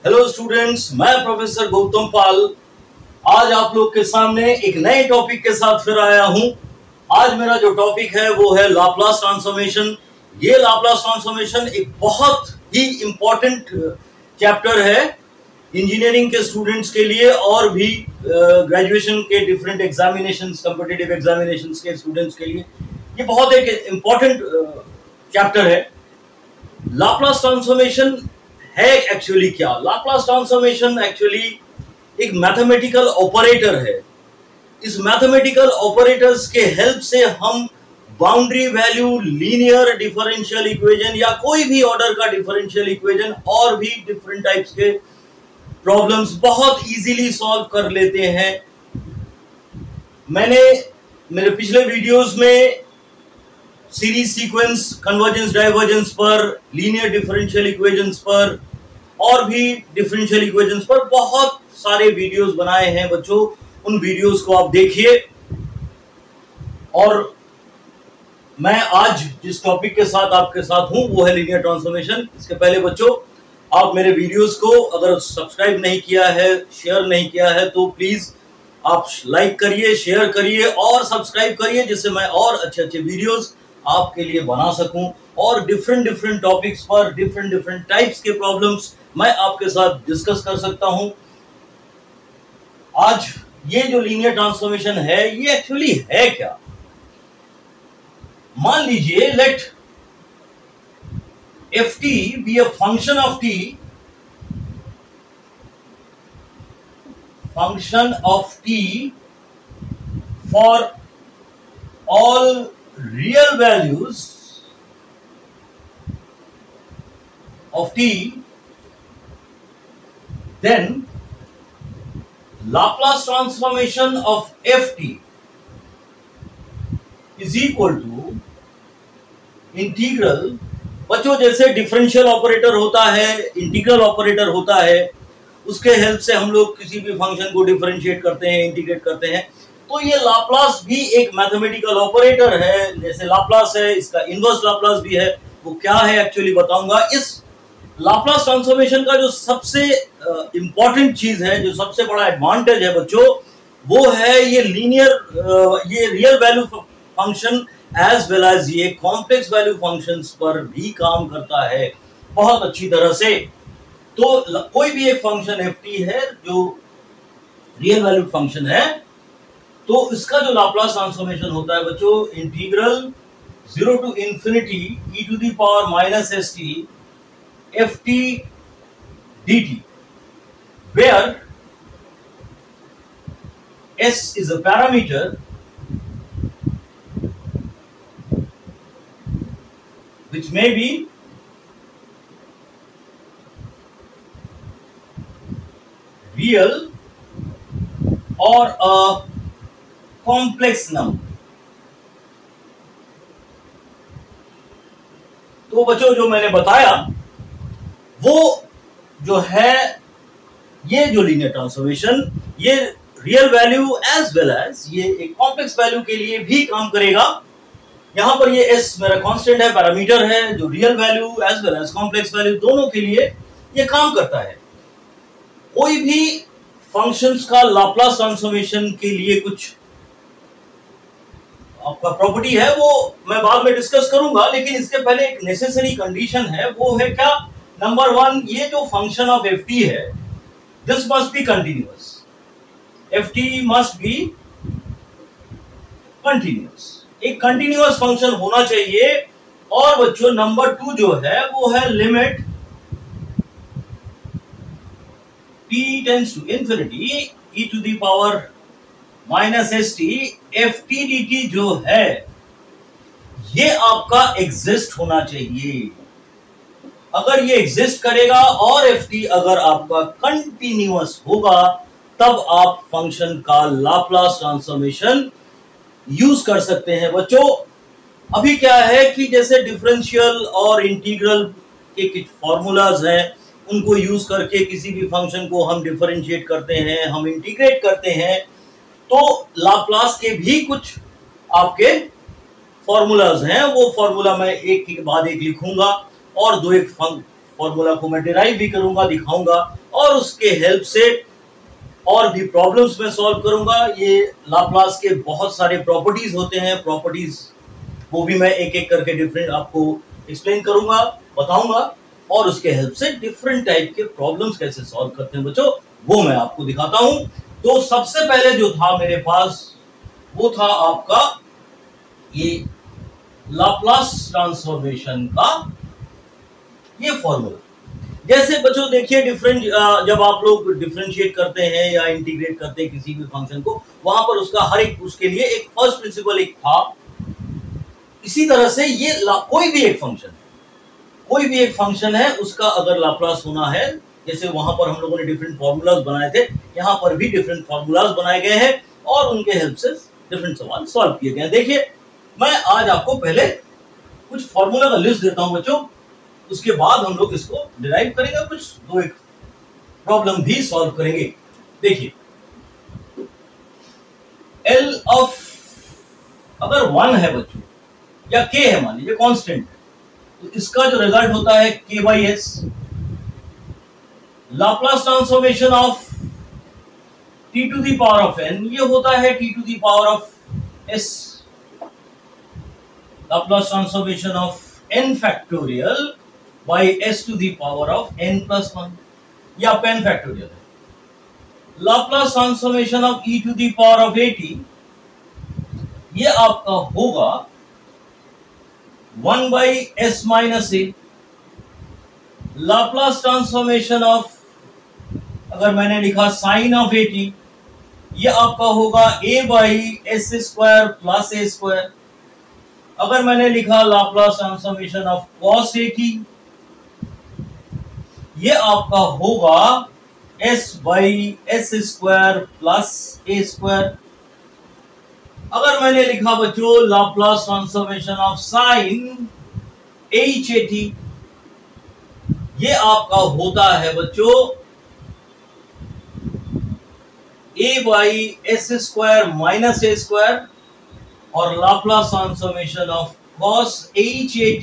Hello students, मैं professor Gautam पाल आज आप लोग के सामने एक नए टॉपिक के साथ फिर आया हूं। आज मेरा जो टॉपिक है वो है लाप्लास ट्रांसफॉर्मेशन। ये लाप्लास ट्रांसफॉर्मेशन एक बहुत ही इंपॉर्टेंट चैप्टर है इंजीनियरिंग के स्टूडेंट्स के लिए और भी ग्रेजुएशन के डिफरेंट एग्जामिनेशंस, कॉम्पिटिटिव एग्जामिनेशंस के स्टूडेंट्स के लिए ये बहुत एक इंपॉर्टेंट चैप्टर है। लाप्लास ट्रांसफॉर्मेशन है एक्चुअली क्या? लाप्लास ट्रांसफॉर्मेशन एक्चुअली एक मैथमेटिकल ऑपरेटर है। इस मैथमेटिकल ऑपरेटर्स के हेल्प से हम boundary value, linear differential equation या कोई भी ऑर्डर का डिफरेंशियल इक्वेशन और भी डिफरेंट टाइप्स के प्रॉब्लम्स बहुत इजीली सॉल्व कर लेते हैं। मैंने मेरे पिछले वीडियोस में सीरीज सीक्वेंस, कन्वर्जेंस डाइवर्जेंस पर, लीनियर डिफरेंशियल इक्वेशंस पर और भी डिफरेंशियल इक्वेशंस पर बहुत सारे वीडियोस बनाए हैं बच्चों। उन वीडियोस को आप देखिए। और मैं आज जिस टॉपिक के साथ आपके साथ हूं वो है लीनियर ट्रांसफॉर्मेशन। इसके पहले बच्चों, आप मेरे वीडियोस को अगर सब्सक्राइब नहीं किया है, शेयर नहीं किया है तो प्लीज आप लाइक करिए, शेयर करिए और सब्सक्राइब करिए, जिससे मैं और अच्छे अच्छे वीडियोस आपके लिए बना सकूं और डिफरेंट टॉपिक्स पर डिफरेंट टाइप्स के प्रॉब्लम्स मैं आपके साथ डिस्कस कर सकता हूं। आज ये जो लीनियर ट्रांसफॉर्मेशन है ये एक्चुअली है क्या? मान लीजिए let f t be a function of t for all real values of t, then Laplace transformation of ft is equal to integral. बच्चों, जैसे डिफरेंशियल ऑपरेटर होता है, इंटीग्रल ऑपरेटर होता है, उसके हेल्प से हम लोग किसी भी फंक्शन को डिफरेंशिएट करते हैं, इंटीग्रेट करते हैं। तो ये लाप्लास भी एक मैथमेटिकल ऑपरेटर है। जैसे लाप्लास है, इसका इनवर्स लाप्लास भी है। वो क्या है एक्चुअली बताऊंगा। इस लाप्लास ट्रांसफॉर्मेशन का जो सबसे इंपॉर्टेंट चीज है, जो सबसे बड़ा एडवांटेज है बच्चों, वो है ये लीनियर, ये real value function as well as ये कॉम्प्लेक्स वैल्यू फंक्शंस पर भी काम करता है बहुत अच्छी तरह से। तो कोई भी एक फंक्शन एफ टी है जो रियल वैल्यू फंक्शन है, तो इसका जो लाप्लास ट्रांसफॉर्मेशन होता है बच्चों, integral 0 to infinity e to the power minus s t f t d t, where s is a parameter which may be real or a complex number. तो बच्चों, जो मैंने बताया वो जो है, ये जो लीनियर ट्रांसफॉर्मेशन ये real value as well as ये एक कॉम्प्लेक्स वैल्यू के लिए भी काम करेगा। यहां पर ये s मेरा कांस्टेंट है, पैरामीटर है, जो real value as well as complex value दोनों के लिए ये काम करता है। कोई भी फंक्शंस का लाप्लास ट्रांसफॉर्मेशन के लिए कुछ आपका प्रॉपर्टी है, वो मैं बाद में डिस्कस करूंगा, लेकिन इसके पहले एक नेसेसरी कंडीशन है। वो है क्या? नंबर 1, ये जो फंक्शन ऑफ एफ टी है, this must be continuous. F T must be continuous, एक कंटिन्यूअस फंक्शन होना चाहिए। और बच्चों, नंबर 2 जो है वो है limit t tends to infinity e to the power minus s t f t d t जो है ये आपका एग्जिस्ट होना चाहिए। अगर ये एग्जिस्ट करेगा और एफ टी अगर आपका कंटिन्यूअस होगा, तब आप फंक्शन का लाप्लास ट्रांसफॉर्मेशन यूज कर सकते हैं। बच्चों, अभी क्या है कि जैसे डिफरेंशियल और इंटीग्रल के कुछ फॉर्मूलाज हैं, उनको यूज करके किसी भी फंक्शन को हम डिफरेंशिएट करते हैं, हम इंटीग्रेट करते हैं। तो लाप्लास के भी कुछ आपके फॉर्मूलाज हैं, वो फॉर्मूला मैं एक के बाद एक लिखूंगा और दो एक फॉर्मूला को मैं डिराइव भी करूंगा, दिखाऊंगा और उसके हेल्प से और भी प्रॉब्लम्स मैं सॉल्व करूंगा। ये लाप्लास के बहुत सारे प्रॉपर्टीज होते हैं, प्रॉपर्टीज वो भी मैं एक एक करके डिफरेंट आपको एक्सप्लेन करूंगा, बताऊंगा, और उसके हेल्प से डिफरेंट टाइप के प्रॉब्लम्स कैसे सॉल्व करते हैं बच्चों, वो मैं आपको दिखाता हूं। तो सबसे पहले जो था मेरे पास वो था आपका ये लाप्लास ट्रांसफॉर्मेशन का ये फॉर्मूला। जैसे बच्चों देखिए डिफरेंट जब आप लोग डिफरेंशिएट करते हैं या इंटीग्रेट करते हैं किसी भी फंक्शन को, वहां पर उसका हर एक उसके लिए एक फर्स्ट प्रिंसिपल एक था। इसी तरह से ये कोई भी एक फंक्शन है उसका अगर लाप्लास होना है, जैसे वहां पर हम लोगों ने डिफरेंट फॉर्मूलाज बनाए थे, यहाँ पर भी डिफरेंट फॉर्मूलाज बनाए गए हैं और उनके हेल्प से डिफरेंट सवाल सॉल्व किए गए हैं। देखिए मैं आज आपको पहले कुछ फॉर्मूला का लिस्ट देता हूं बच्चों, उसके बाद हम लोग इसको डिराइव करेंगे, कुछ दो एक प्रॉब्लम भी सॉल्व करेंगे। देखिए L ऑफ अगर 1 है बच्चों या K है, मान लीजिए कांस्टेंट, तो इसका जो रिजल्ट होता है K by s. Laplace transformation of t to the power of n, ये होता है t to the power of s। Laplace transformation of n factorial by s to the power of n plus 1, ये आपका n factorial है। Laplace transformation of e to the power of at, ये आपका होगा 1 by s minus a। Laplace transformation of अगर मैंने लिखा sign of at, ये आपका होगा a by S square plus a square. अगर मैंने लिखा Laplace transformation of cos at, ये आपका होगा s by S square plus a square. अगर मैंने लिखा बच्चों Laplace transformation of sine h at, ये आपका होता है बच्चों a by S square minus a square. और Laplace transformation of cos h at,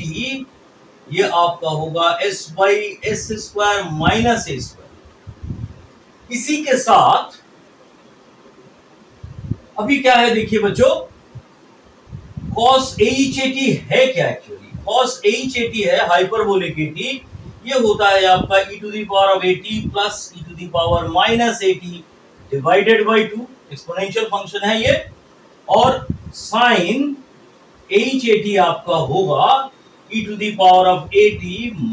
ये आपका होगा s by S square minus a square. इसी के साथ अभी क्या है देखिए बच्चों, cos h at है क्या एक्चुअली? cos h at है हाइपरबोलिक at, ये होता है आपका e to the power of at plus e to the power minus at divided by 2, exponential function है ये। और साइन h at आपका होगा e to the power of at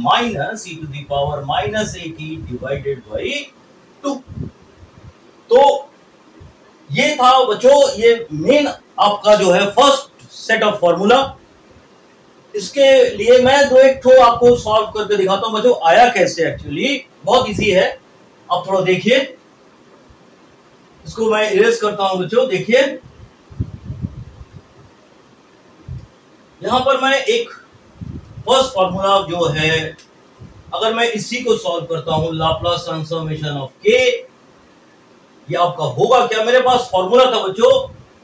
minus e to the power minus at divided by 2। तो ये था बच्चों ये मेन आपका जो है फर्स्ट सेट ऑफ फॉर्मूला। इसके लिए मैं दो एक ठो आपको सॉल्व करके दिखाता हूं बच्चों, आया कैसे। एक्चुअली बहुत इजी है, आप थोड़ा देखिए, इसको मैं इरेज करता हूं बच्चों। देखिए यहां पर मैं एक फर्स्ट फॉर्मूला जो है, अगर मैं इसी को सॉल्व करता हूं लाप्लास ट्रांसफॉर्मेशन ऑफ k, ये आपका होगा क्या, मेरे पास फॉर्मूला था बच्चों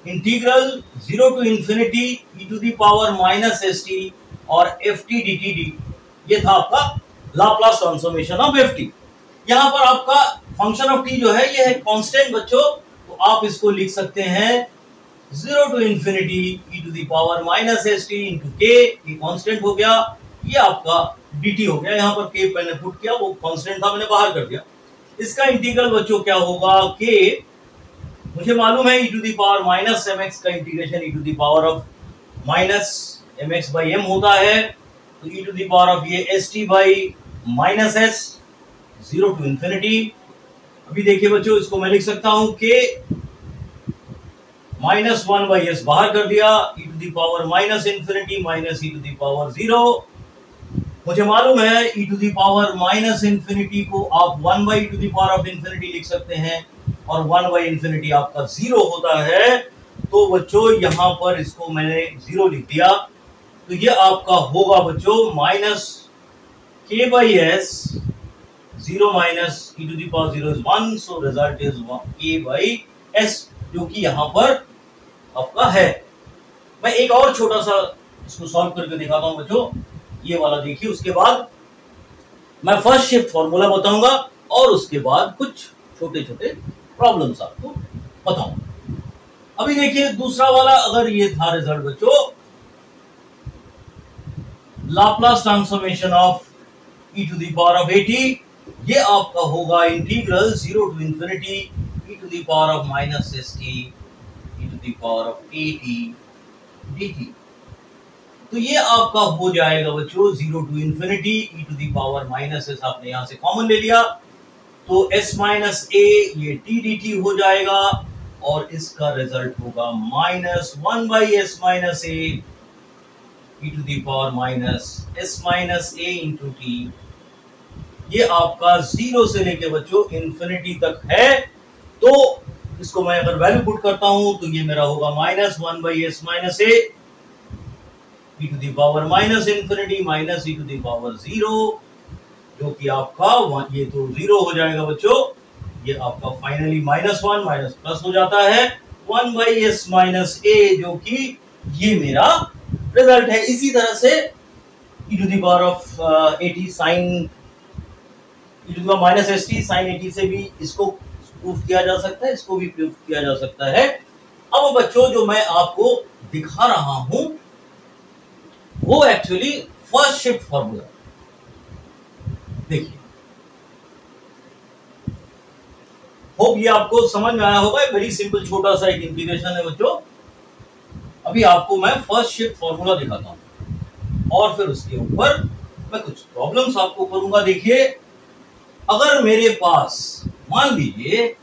integral 0 to infinity e to the power minus st और ft dt, ये था आपका लाप्लास ट्रांसफॉर्मेशन ऑफ ft। यहां पर आपका फंक्शन ऑफ t जो है ये है कांस्टेंट बच्चों, तो आप इसको लिख सकते हैं 0 to infinity e to the power minus st into k, ये कांस्टेंट हो गया, ये आपका dt हो गया। यहां पर k मैंने पुट किया, वो कांस्टेंट था मैंने बाहर कर दिया। इसका इंटीग्रल बच्चों क्या होगा, k मुझे मालूम है e to the power minus mx का integration e to the power of minus mx by m होता है, तो e to the power of ये st by minus s 0 to infinity. अभी देखिए बच्चों इसको मैं लिख सकता हूं k माइनस 1 बाई s बाहर कर दिया, e to the power minus infinity minus e to the power 0। मुझे मालूम है e to the power minus infinity को आप 1 by to the power of infinity लिख सकते हैं, और 1 बाई इंफिनिटी आपका 0 होता है। तो बच्चों यहां पर इसको मैंने 0 लिख दिया, तो ये आपका होगा बच्चों minus k by s, 0 minus e to the power 0 is 1, so result is k by s, जो कि यहां पर आपका है। मैं एक और छोटा सा इसको सॉल्व करके दिखाता हूं बच्चों, ये वाला देखिए। उसके बाद मैं फर्स्ट शिफ्ट फॉर्मूला बताऊंगा, और उसके बाद कुछ छोटे छोटे प्रॉब्लम्स आपको बताऊंगा। अभी देखिए दूसरा वाला, अगर ये था रिजल्ट बच्चों, Laplace transformation of e to the power of 80, ये आपका होगा integral 0 to infinity e to the power of minus st e to the power of 80 dt। तो ये आपका हो जाएगा बच्चों 0 to infinity e to the power minus s, आपने यहां से कॉमन ले लिया तो s माइनस a ये t dt हो जाएगा और इसका रिजल्ट होगा minus 1 by S minus a e to the power minus s minus a into t. ये आपका 0 से लेके बच्चों इंफिनिटी तक है, तो इसको मैं अगर वैल्यू पुट करता हूं तो ये मेरा होगा minus 1 by S minus a e to the power minus infinity minus e to the power 0, जो कि आपका ये तो 0 हो जाएगा बच्चों, ये आपका फाइनली माइनस 1 माइनस प्लस हो जाता है 1 बाई एस माइनस ए, जो कि ये मेरा रिजल्ट है। इसी तरह से e to the power of 80 sine e to the power minus s t sine 80 से भी इसको प्रूफ किया जा सकता है, इसको भी प्रूफ किया जा सकता है। अब बच्चों जो मैं आपको दिखा रहा हूं वो एक्चुअली फर्स्ट शिफ्ट फॉर्मूला, देखिए होप ये आपको समझ में आया होगा। वेरी सिंपल छोटा सा एक इंटीग्रेशन है बच्चों। अभी आपको मैं फर्स्ट शिफ्ट फॉर्मूला दिखाता हूं और फिर उसके ऊपर मैं कुछ प्रॉब्लम्स आपको करूंगा। देखिए अगर मेरे पास मान लीजिए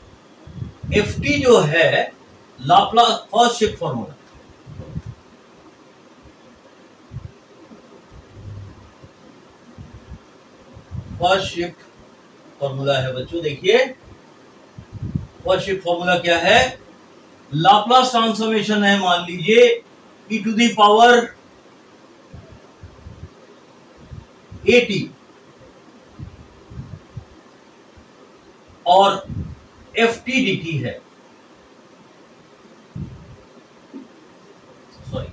ft जो है Laplace first shift formula, first shift formula है बच्चों। देखिए फर्स्ट शिफ्ट फॉर्मूला क्या है, लाप्लास ट्रांसफॉर्मेशन है मान लीजिए e टू द पावर 80 और ft dt है, सॉरी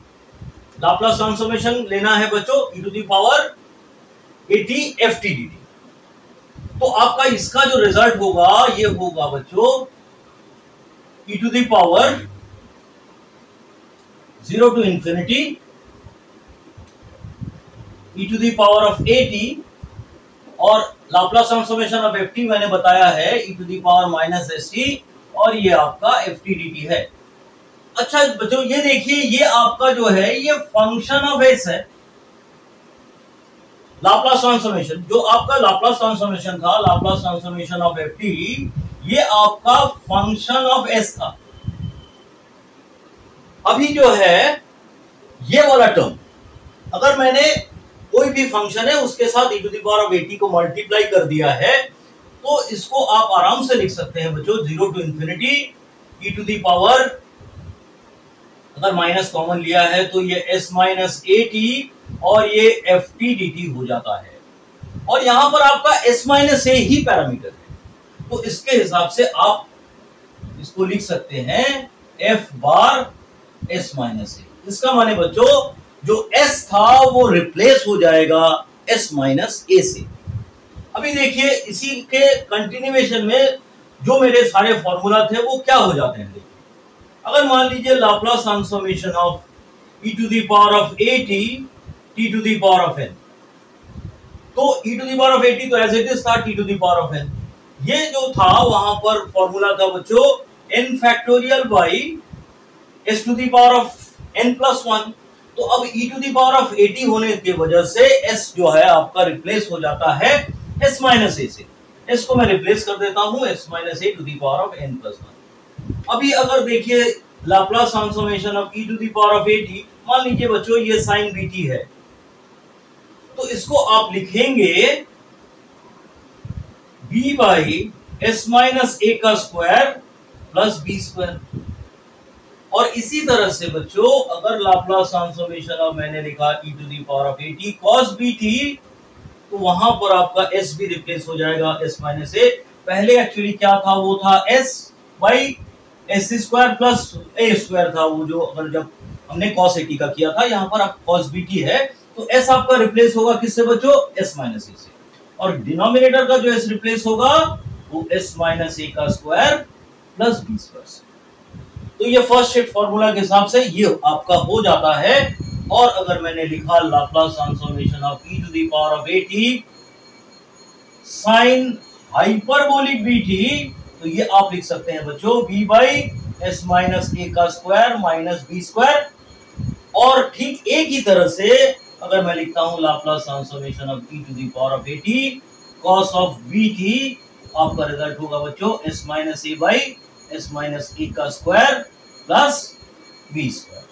लाप्लास ट्रांसफॉर्मेशन लेना है बच्चों e to the power 80 ft dt। तो आपका इसका जो रिजल्ट होगा ये होगा बच्चों e to the power 0 to infinity e to the power of 80 और लाप्लास ट्रांसफॉर्मेशन ऑफ ft मैंने बताया है e to the power minus st और ये आपका ft dt है। अच्छा बच्चों ये देखिए ये आपका जो है ये फंक्शन ऑफ s है। लाप्लास ट्रांसफॉर्मेशन जो आपका लाप्लास ट्रांसफॉर्मेशन था, लाप्लास ट्रांसफॉर्मेशन ऑफ ft, ये आपका फंक्शन ऑफ s था। अभी जो है ये वाला टर्म, अगर मैंने कोई भी फंक्शन है उसके साथ e to the power of 80 को मल्टीप्लाई कर दिया है तो इसको आप आराम से लिख सकते हैं बच्चों 0 to infinity e to the power, अगर माइनस कॉमन लिया है तो ये s माइनस a और ये ft dt हो जाता है। और यहां पर आपका s minus a he parameter है, तो इसके हिसाब से आप इसको लिख सकते हैं f bar s minus a। इसका माने बच्चों जो s था वो रिप्लेस हो जाएगा s माइनस a से। अभी देखिए इसी के कंटिन्यूएशन में जो मेरे सारे फॉर्मूला थे वो क्या हो जाते हैं। अगर मान लीजिए Laplace transformation of e to the power of 80 t to the power of n, तो e to the power of 80 तो एज इट इज था t to the power of n। ये जो था वहां पर फॉर्मूला था बच्चों n factorial by s to the power of n plus 1। तो अब e to the power of 80 होने की वजह से s जो है आपका रिप्लेस हो जाता है s माइनस a से। s को मैं रिप्लेस कर देता हूं s minus a to the power of n plus 1। अभी अगर देखिए Laplace transformation of e to the power of 80, मान लीजिए बच्चों ये साइन bt है, तो इसको आप लिखेंगे b by s minus a का स्क्वायर प्लस b स्क्वायर। और इसी तरह से बच्चों अगर लाप्लास ट्रांसफॉर्मेशन ऑफ मैंने लिखा e to the power of 80 cos bt, तो वहां पर आपका s भी रिप्लेस हो जाएगा s माइनस a। पहले एक्चुअली क्या था, वो था s by s square plus a square था, वो जो अगर जब हमने cos 80 का किया था, यहाँ पर आप cos bt है तो s आपका रिप्लेस होगा किससे बच्चों, s माइनस a से। और डिनोमिनेटर का जो s रिप्लेस होगा वो s माइनस ए का स्क्वायर प्लस बी स्क्वायर। तो ये फर्स्ट शिफ्ट फॉर्मूला के हिसाब से ये आपका हो जाता है। और अगर मैंने लिखा Laplace transformation of e to the power of at sine hyperbolic bt, तो ये आप लिख सकते हैं बच्चों b बाई एस माइनस ए का स्क्वायर माइनस बी स्क्वायर। और ठीक एक ही तरह से अगर मैं लिखता हूं Laplace transformation of e to the power of at cos of bt, आपका रिजल्ट होगा बच्चों s minus A by S minus ए का स्क्वायर प्लस बी स्क्वायर।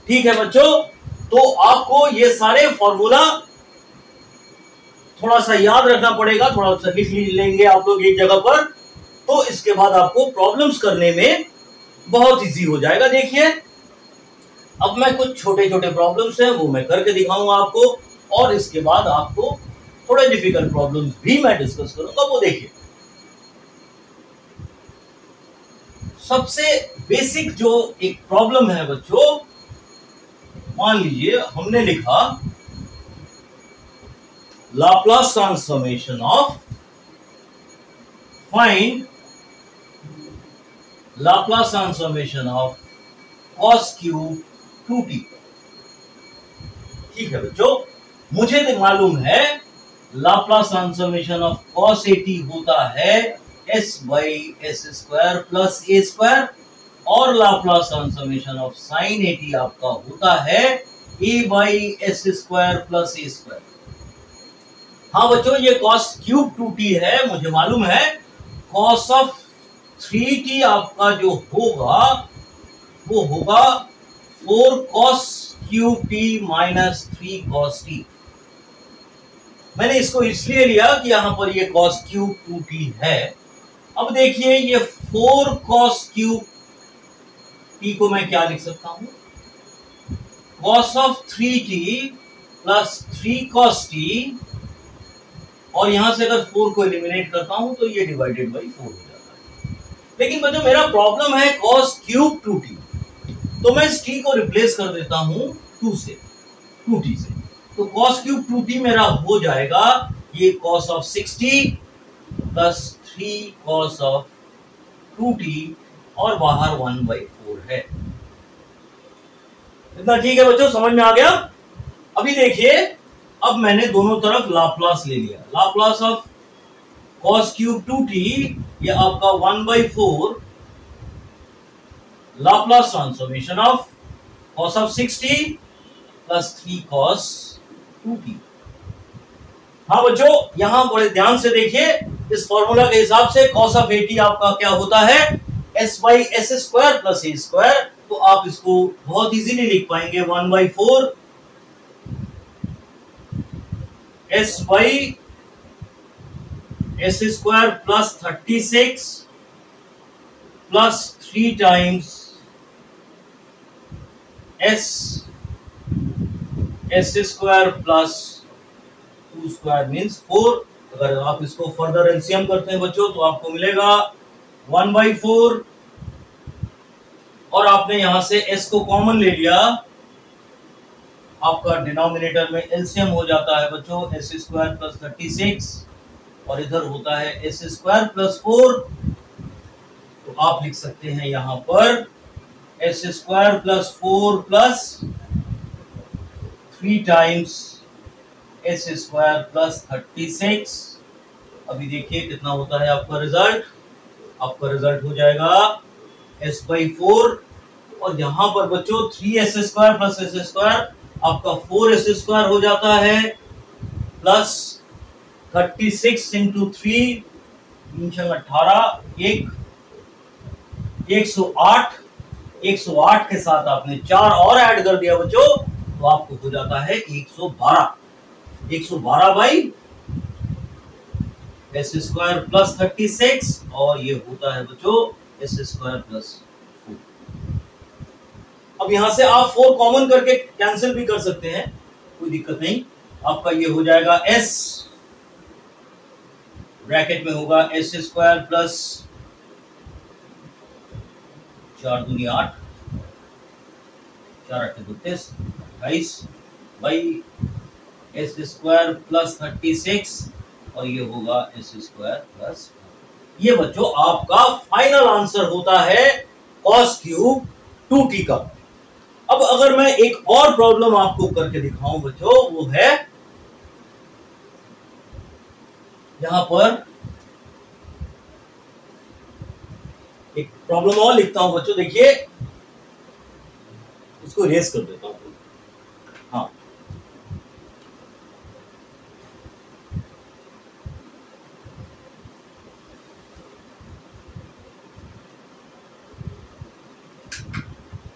ठीक है बच्चों, तो आपको ये सारे फॉर्मूला थोड़ा सा याद रखना पड़ेगा, थोड़ा सा लिख लेंगे आप लोग एक जगह पर, तो इसके बाद आपको प्रॉब्लम्स करने में बहुत इजी हो जाएगा। देखिए अब मैं कुछ छोटे छोटे प्रॉब्लम्स हैं वो मैं करके दिखाऊंगा आपको, और इसके बाद आपको थोड़े डिफिकल्ट प्रॉब्लम्स भी मैं डिस्कस करूंगा, वो देखिए। सबसे बेसिक जो एक प्रॉब्लम है बच्चों, मान लीजिए हमने लिखा Laplace transformation of, find Laplace transformation of cos cube 2t। ठीक है बच्चों, मुझे तो मालूम है Laplace transformation of cos at होता है s by S square plus a square, और Laplace transformation of sin at आपका होता है a by S square plus a square. हाँ बच्चों, ये cos क्यूब 2t है, मुझे मालूम है। cos ऑफ 3t आपका जो होगा वो होगा 4 cos cube t minus 3 cos t। मैंने इसको इसलिए लिया कि यहां पर ये cos क्यूब 2t है। अब देखिए ये 4 cos क्यूब t को मैं क्या लिख सकता हूं, cos of 3t plus 3 cos t, और यहां से अगर 4 को एलिमिनेट करता हूं तो ये डिवाइडेड बाई 4 हो जाता है। लेकिन बच्चों मेरा प्रॉब्लम है cos क्यूब 2t, तो मैं इस t को रिप्लेस कर देता हूं 2t से। तो cos क्यूब 2t मेरा हो जाएगा ये cos of 6t plus 3 cos of 2t, और बाहर 1/4 है। इतना ठीक है बच्चों, समझ में आ गया। अभी देखिए, अब मैंने दोनों तरफ लाप्लास ले लिया। Laplace of cos cube 2t ये आपका 1/4 Laplace transformation of cos of 6t plus 3 cos 2t। हाँ बच्चों, यहां बड़े ध्यान से देखिए, इस फॉर्मूला के हिसाब से cos ऑफ at आपका क्या होता है s by S square plus a square. तो आप इसको बहुत इजीली लिख पाएंगे 1/4 s by S square plus 36 plus 3 times S square plus 2 square means 4। अगर आप इसको फर्दर एलसीएम करते हैं बच्चों तो आपको मिलेगा 1/4, और आपने यहां से s को कॉमन ले लिया, आपका डिनोमिनेटर में एलसीएम हो जाता है बच्चों एस स्क्वायर प्लस 36, और इधर होता है एस स्क्वायर प्लस 4। तो आप लिख सकते हैं यहां पर S square plus 4 plus 3 times S square plus 36। अभी देखिए कितना होता है आपका रिजल्ट। आपका रिजल्ट हो जाएगा s/4, और यहां पर बच्चों 3s square plus s square आपका 4s स्क्वायर हो जाता है, प्लस 36 इंटू 3 18 108। 108 के साथ आपने 4 और ऐड कर दिया बच्चों, तो आपको हो जाता है 112। 112 बाई एस स्क्वायर प्लस 36, और ये होता है बच्चों एस स्क्वायर प्लस 4। अब यहां से आप 4 कॉमन करके कैंसिल भी कर सकते हैं, कोई दिक्कत नहीं। आपका ये हो जाएगा s, ब्रैकेट में होगा एस स्क्वायर प्लस 4 दूनी 8, 4 8 32 28 बाई एस स्क्वायर प्लस 36, और ये होगा एस स्क्वायर प्लस 4। ये बच्चों आपका फाइनल आंसर होता है cos क्यूब 2t का। अब अगर मैं एक और प्रॉब्लम आपको करके दिखाऊं बच्चों, वो है यहां पर एक प्रॉब्लम और लिखता हूं बच्चों, देखिए इसको रेस कर देता हूं। हाँ,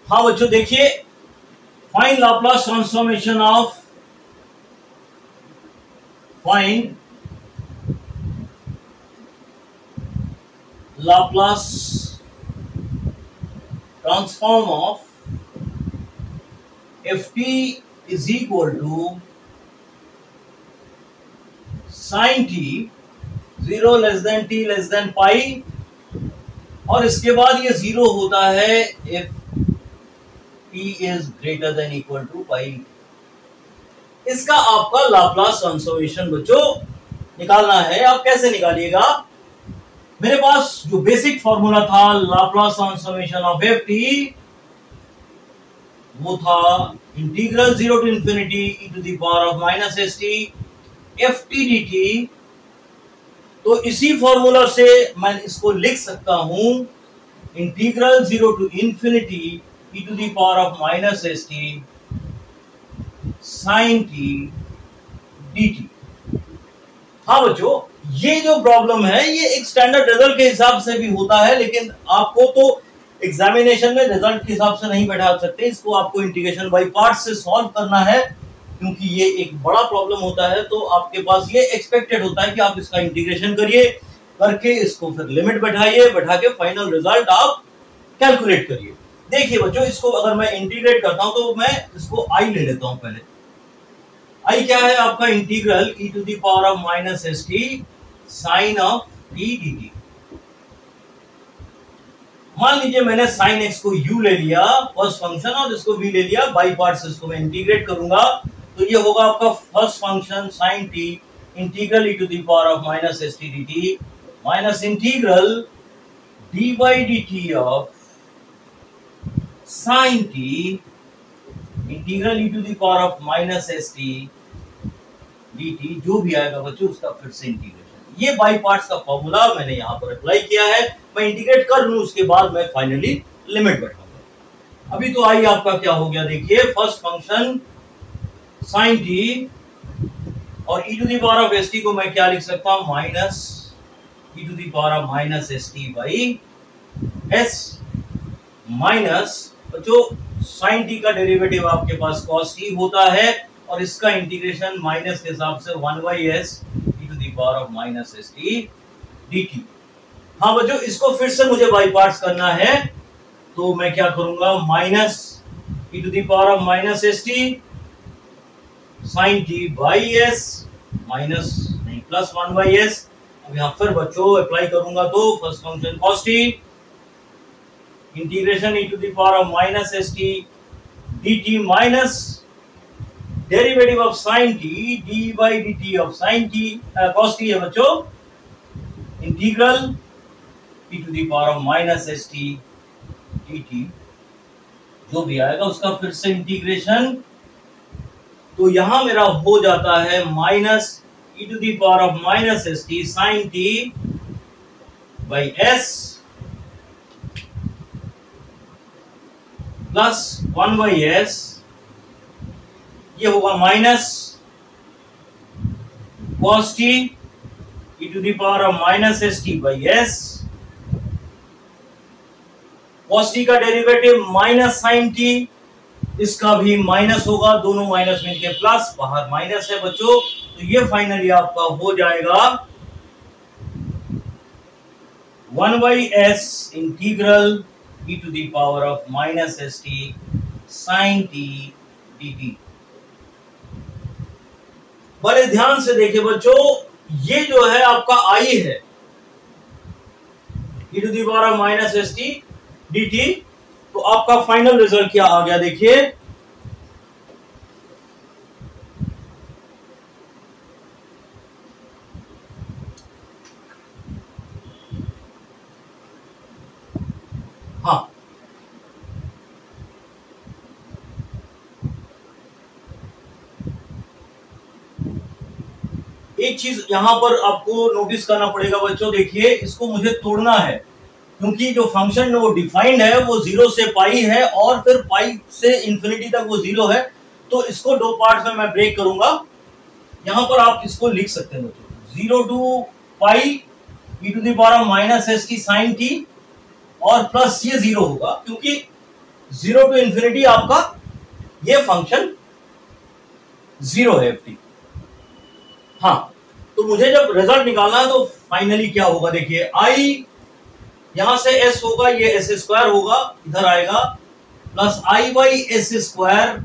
हाँ बच्चों देखिए, find Laplace transformation of find Laplace transform of ft is equal to sine t 0 less than t less than pi, और इसके बाद ये 0 होता है if t is greater than equal to pi. इसका आपका लाप्लास ट्रांसफॉर्मेशन बच्चों निकालना है। आप कैसे निकालिएगा? मेरे पास जो बेसिक फॉर्मूला था लाप्लास ट्रांसफॉर्मेशन ऑफ ft, वो था integral 0 to infinity e to the power of minus st ft dt। तो इसी फॉर्मूला से मैं इसको लिख सकता हूं integral 0 to infinity e to the power of minus st sin t dt। हाँ बच्चों, ये जो प्रॉब्लम है ये एक स्टैंडर्ड रिजल्ट के हिसाब से भी होता है, लेकिन आपको तो एग्जामिनेशन में रिजल्ट के हिसाब से नहीं बैठा सकते। इसको आपको इंटीग्रेशन बाय पार्ट्स से सॉल्व करना है, क्योंकि ये एक बड़ा प्रॉब्लम होता है। तो आपके पास ये एक्सपेक्टेड होता है कि आप इसका इंटीग्रेशन करिए, करके इसको फिर लिमिट बैठाइए, बैठा के फाइनल रिजल्ट आप कैलकुलेट करिए। देखिए बच्चों, इसको अगर मैं इंटीग्रेट करता हूं तो मैं इसको आई ले लेता हूं पहले। आई क्या है आपका? Integral e to the power of minus st sine of t dt। मान लीजिए मैंने साइन x को u ले लिया फर्स्ट फंक्शन, और इसको v ले लिया बाई पार्ट्स। इसको मैं इंटीग्रेट करूंगा तो ये होगा आपका first function sine t integral e to the power of minus st dt minus integral dy dt of sine t integral e to the power of minus st dt। जो भी आएगा बच्चों उसका फिर से इंटीग्रेशन। ये बाई पार्ट्स का formula मैंने यहां पर अप्लाई किया है। मैं इंटीग्रेट कर लूं, उसके बाद मैं फाइनली लिमिट बैठाऊंगा। अभी तो आई आपका क्या हो गया? देखिए, फर्स्ट फंक्शन साइन t और e to the power of st को मैं क्या लिख सकता हूं? Minus e to the power of minus st by s minus जो साइन t का डेरिवेटिव आपके पास cos t होता है, और इसका इंटीग्रेशन माइनस के हिसाब से 1/s e to the power of minus st dt। हाँ बच्चों, इसको फिर से मुझे बाई पार्ट्स करना है, तो मैं क्या करूंगा? Minus e to the power of minus st sine t by s minus नहीं प्लस 1/s। अब यहां फिर बच्चों अप्लाई करूंगा तो first function cos t integration e to the power of minus st dt minus derivative of sine t d by dt of sine t cos t है बच्चों, integral e to the power of minus st dt। जो भी आएगा उसका फिर से integration, तो यहां मेरा हो जाता है minus e to the power of minus st sine t by s plus 1/s। ये होगा minus cos t e to the power of minus st by s। cos t का डेरिवेटिव माइनस sin t, इसका भी minus होगा, दोनों minus मिलके plus, बाहर minus है बच्चों। तो ये फाइनली आपका हो जाएगा 1/s integral e to the power of minus st sin t dt। बड़े ध्यान से देखिए बच्चों, ये जो है आपका आई है e to the power of minus st dt। तो आपका फाइनल रिजल्ट क्या आ गया? देखिए, एक चीज यहां पर आपको नोटिस करना पड़ेगा बच्चों, देखिए इसको मुझे तोड़ना है क्योंकि जो फंक्शन वो डिफाइंड है वो 0 से पाई है और फिर पाई से इंफिनिटी तक वो 0 है। तो इसको दो पार्ट्स में मैं ब्रेक करूंगा। यहां पर आप इसको लिख सकते हैं बच्चों, 0 to pi e to the power minus s t sine t और प्लस ये 0 होगा क्योंकि 0 टू इंफिनिटी आपका ये फंक्शन 0 है ft। हाँ, तो मुझे जब रिजल्ट निकालना है तो फाइनली क्या होगा, देखिए i यहां से s होगा, ये s स्क्वायर होगा, इधर आएगा plus i by S square,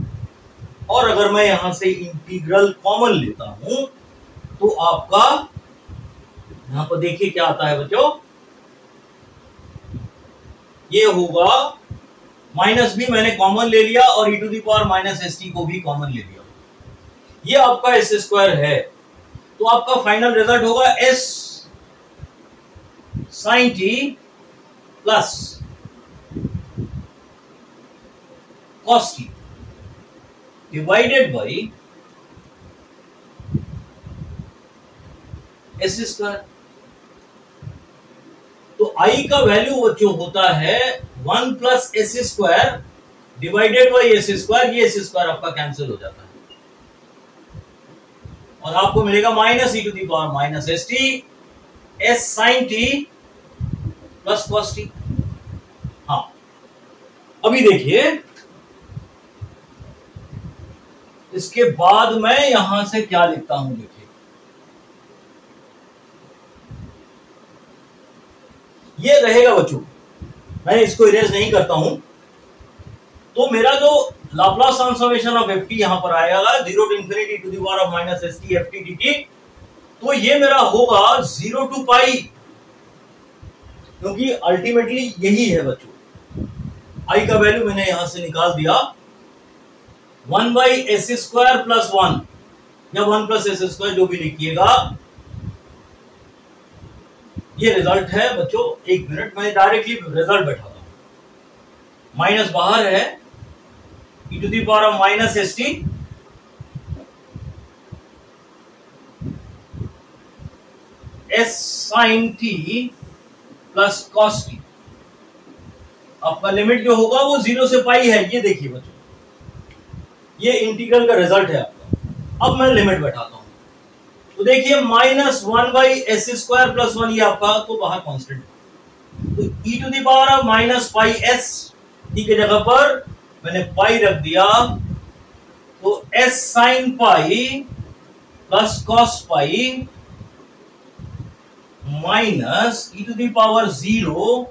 और अगर मैं यहां से इंटीग्रल कॉमन लेता हूं तो आपका यहां पर देखिए क्या आता है बच्चों, ये होगा माइनस भी मैंने कॉमन ले लिया और e to the power minus s t को भी कॉमन ले लिया, ये आपका एस स्क्वायर है। तो आपका फाइनल रिजल्ट होगा s sine t plus cos t divided by S square. तो i का वैल्यू जो होता है 1 plus s square divided by S square, ये एस स्क्वायर आपका कैंसिल हो जाता है और आपको मिलेगा minus e to the power minus s t s sine t plus cos t. हाँ, अभी देखिए इसके बाद मैं यहां से क्या लिखता हूं, देखिए ये रहेगा बच्चों, मैं इसको इरेज नहीं करता हूं। तो मेरा जो Laplace transformation of f t यहां पर आएगा 0 to infinity to the power of minus s t f t d t, तो ये मेरा होगा 0 टू पाई, क्योंकि अल्टीमेटली यही है बच्चों। आई का वैल्यू मैंने यहां से निकाल दिया 1 बाई एस स्क्वायर प्लस 1 या 1 प्लस एस स्क्वायर, जो भी लिखिएगा, ये रिजल्ट है बच्चों। एक मिनट, मैं डायरेक्टली रिजल्ट बैठाता हूं। माइनस बाहर है, e to the power of minus s t s sine t plus cos t. आपका लिमिट जो होगा वो 0 से पाई है, ये देखिए बच्चों, ये इंटीग्रल का रिजल्ट है आपका। अब मैं लिमिट बैठाता हूं, तो देखिए minus 1 by S square plus 1, ये आपका तो बाहर कांस्टेंट, तो e to the power of minus pi s t के जगह पर मैंने पाई रख दिया, तो s sine pi plus cos pi minus e to the power 0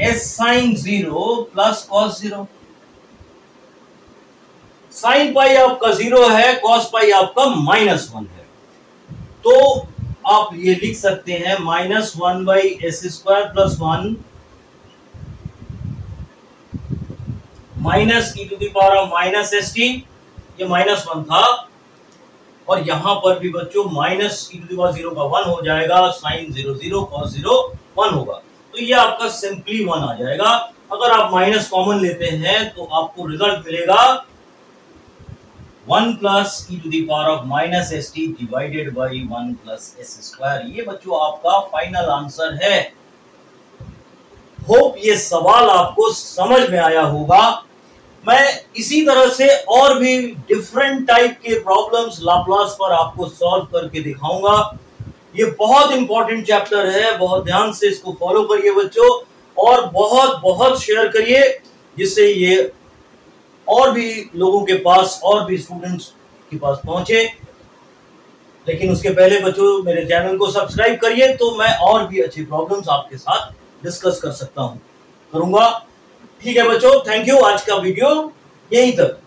s sine 0 plus cos 0। Sine pi आपका 0 है, कॉस पाई आपका माइनस 1 है, तो आप ये लिख सकते हैं minus 1 by S square plus 1 minus e to the power of minus s t, ये माइनस 1 था, और यहां पर भी बच्चों minus e to the power 0 का 1 हो जाएगा, साइन 0 0 कॉस 0 1 होगा, तो ये आपका सिंपली 1 आ जाएगा। अगर आप माइनस कॉमन लेते हैं तो आपको रिजल्ट मिलेगा 1 plus e to the power of minus s t divided by 1 plus s square. ये बच्चों आपका फाइनल आंसर है। होप ये सवाल आपको समझ में आया होगा। मैं इसी तरह से और भी डिफरेंट टाइप के प्रॉब्लम्स लाप्लास पर आपको सॉल्व करके दिखाऊंगा। ये बहुत इंपॉर्टेंट चैप्टर है, बहुत ध्यान से इसको फॉलो करिए बच्चों, और बहुत बहुत शेयर करिए, जिससे ये और भी लोगों के पास, और भी स्टूडेंट्स के पास पहुंचे। लेकिन उसके पहले बच्चों मेरे चैनल को सब्सक्राइब करिए, तो मैं और भी अच्छे प्रॉब्लम्स आपके साथ डिस्कस कर सकता हूं, करूंगा। ठीक है बच्चों, थैंक यू। आज का वीडियो यहीं तक।